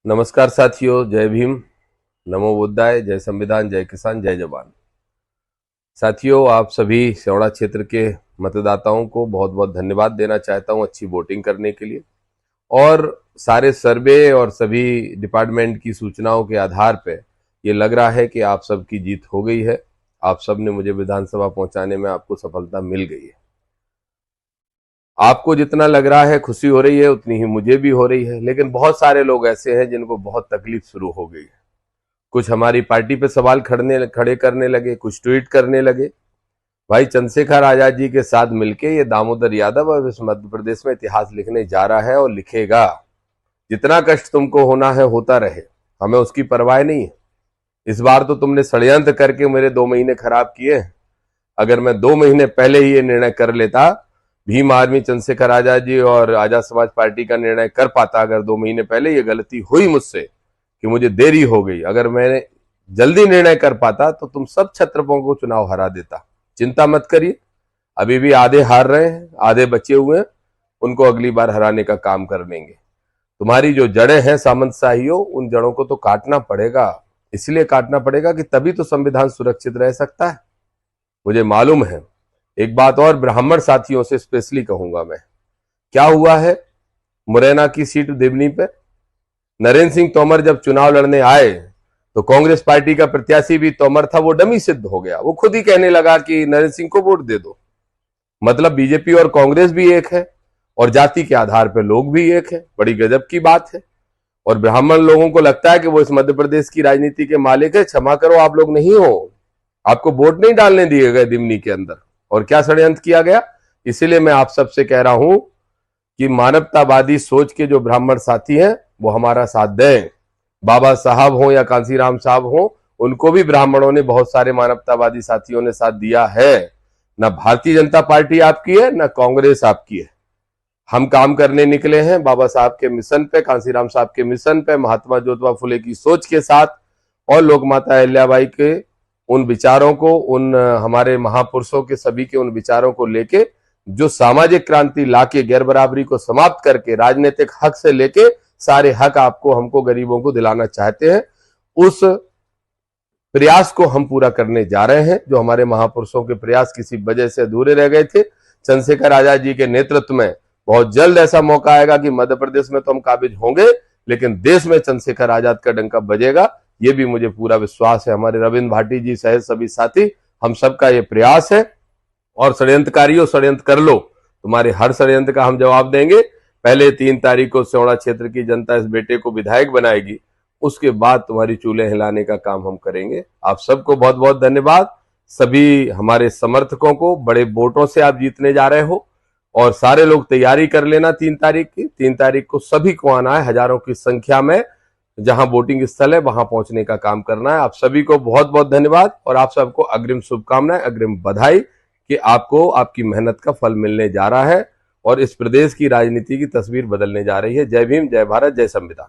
नमस्कार साथियों, जय भीम, नमो बुद्धाय, जय संविधान, जय किसान, जय जवान। साथियों, आप सभी सेवड़ा क्षेत्र के मतदाताओं को बहुत बहुत धन्यवाद देना चाहता हूं अच्छी वोटिंग करने के लिए। और सारे सर्वे और सभी डिपार्टमेंट की सूचनाओं के आधार पे ये लग रहा है कि आप सबकी जीत हो गई है। आप सब ने मुझे विधानसभा पहुंचाने में आपको सफलता मिल गई है। आपको जितना लग रहा है खुशी हो रही है, उतनी ही मुझे भी हो रही है। लेकिन बहुत सारे लोग ऐसे हैं जिनको बहुत तकलीफ शुरू हो गई है। कुछ हमारी पार्टी पे सवाल खड़े करने लगे, कुछ ट्वीट करने लगे। भाई चंद्रशेखर आजाद जी के साथ मिलके ये दामोदर यादव अब इस मध्य प्रदेश में इतिहास लिखने जा रहा है और लिखेगा। जितना कष्ट तुमको होना है होता रहे, हमें उसकी परवाह नहीं है। इस बार तो तुमने षड्यंत्र करके मेरे 2 महीने खराब किए। अगर मैं 2 महीने पहले ही ये निर्णय कर लेता, भीम आर्मी चंद्रशेखर आजाद जी और आजाद समाज पार्टी का निर्णय कर पाता, अगर 2 महीने पहले ये गलती हुई मुझसे कि मुझे देरी हो गई, अगर मैंने जल्दी निर्णय कर पाता तो तुम सब क्षत्रपों को चुनाव हरा देता। चिंता मत करिए, अभी भी आधे हार रहे हैं, आधे बचे हुए हैं, उनको अगली बार हराने का काम कर लेंगे। तुम्हारी जो जड़ें हैं सामंतशाहियों, उन जड़ों को तो काटना पड़ेगा। इसलिए काटना पड़ेगा कि तभी तो संविधान सुरक्षित रह सकता है। मुझे मालूम है। एक बात और ब्राह्मण साथियों से स्पेशली कहूंगा मैं, क्या हुआ है मुरैना की सीट देवनी पे, नरेंद्र सिंह तोमर जब चुनाव लड़ने आए तो कांग्रेस पार्टी का प्रत्याशी भी तोमर था, वो डमी सिद्ध हो गया। वो खुद ही कहने लगा कि नरेंद्र सिंह को वोट दे दो। मतलब बीजेपी और कांग्रेस भी एक है और जाति के आधार पर लोग भी एक है। बड़ी गजब की बात है। और ब्राह्मण लोगों को लगता है कि वो इस मध्य प्रदेश की राजनीति के मालिक है। क्षमा करो, आप लोग नहीं हो। आपको वोट नहीं डालने दिए गए दिमनी के अंदर। और क्या षड्यंत्र किया गया। इसीलिए मैं आप सबसे कह रहा हूं कि मानवतावादी सोच के जो ब्राह्मण साथी हैं वो हमारा साथ दें। बाबा साहब हो या कांसीराम साहब हो, उनको भी ब्राह्मणों ने, बहुत सारे मानवतावादी साथियों ने साथ दिया है। ना भारतीय जनता पार्टी आपकी है, ना कांग्रेस आपकी है। हम काम करने निकले हैं बाबा साहब के मिशन पे, कांसीराम साहब के मिशन पे, महात्मा ज्योतिबा फुले की सोच के साथ और लोकमाता अहिल्याबाई के उन विचारों को, उन हमारे महापुरुषों के सभी के उन विचारों को लेके, जो सामाजिक क्रांति लाके गैर बराबरी को समाप्त करके राजनीतिक हक से लेके सारे हक आपको, हमको, गरीबों को दिलाना चाहते हैं। उस प्रयास को हम पूरा करने जा रहे हैं। जो हमारे महापुरुषों के प्रयास किसी वजह से अधूरे रह गए थे, चंद्रशेखर आजाद जी के नेतृत्व में बहुत जल्द ऐसा मौका आएगा कि मध्य प्रदेश में तो हम काबिज होंगे, लेकिन देश में चंद्रशेखर आजाद का डंका बजेगा। ये भी मुझे पूरा विश्वास है। हमारे रविंद्र भाटी जी सहित सभी साथी, हम सबका ये प्रयास है। और षड्यंत्रकारियों, षड्यंत्र कर लो, तुम्हारे हर षड्यंत्र का हम जवाब देंगे। पहले 3 तारीख को सेवड़ा क्षेत्र की जनता इस बेटे को विधायक बनाएगी, उसके बाद तुम्हारी चूल्हे हिलाने का काम हम करेंगे। आप सबको बहुत बहुत धन्यवाद। सभी हमारे समर्थकों को बड़े वोटों से आप जीतने जा रहे हो और सारे लोग तैयारी कर लेना 3 तारीख की। 3 तारीख को सभी को आना है, हजारों की संख्या में। जहां वोटिंग स्थल है वहां पहुंचने का काम करना है। आप सभी को बहुत बहुत धन्यवाद और आप सबको अग्रिम शुभकामनाएं, अग्रिम बधाई कि आपको आपकी मेहनत का फल मिलने जा रहा है और इस प्रदेश की राजनीति की तस्वीर बदलने जा रही है। जय भीम, जय भारत, जय संविधान।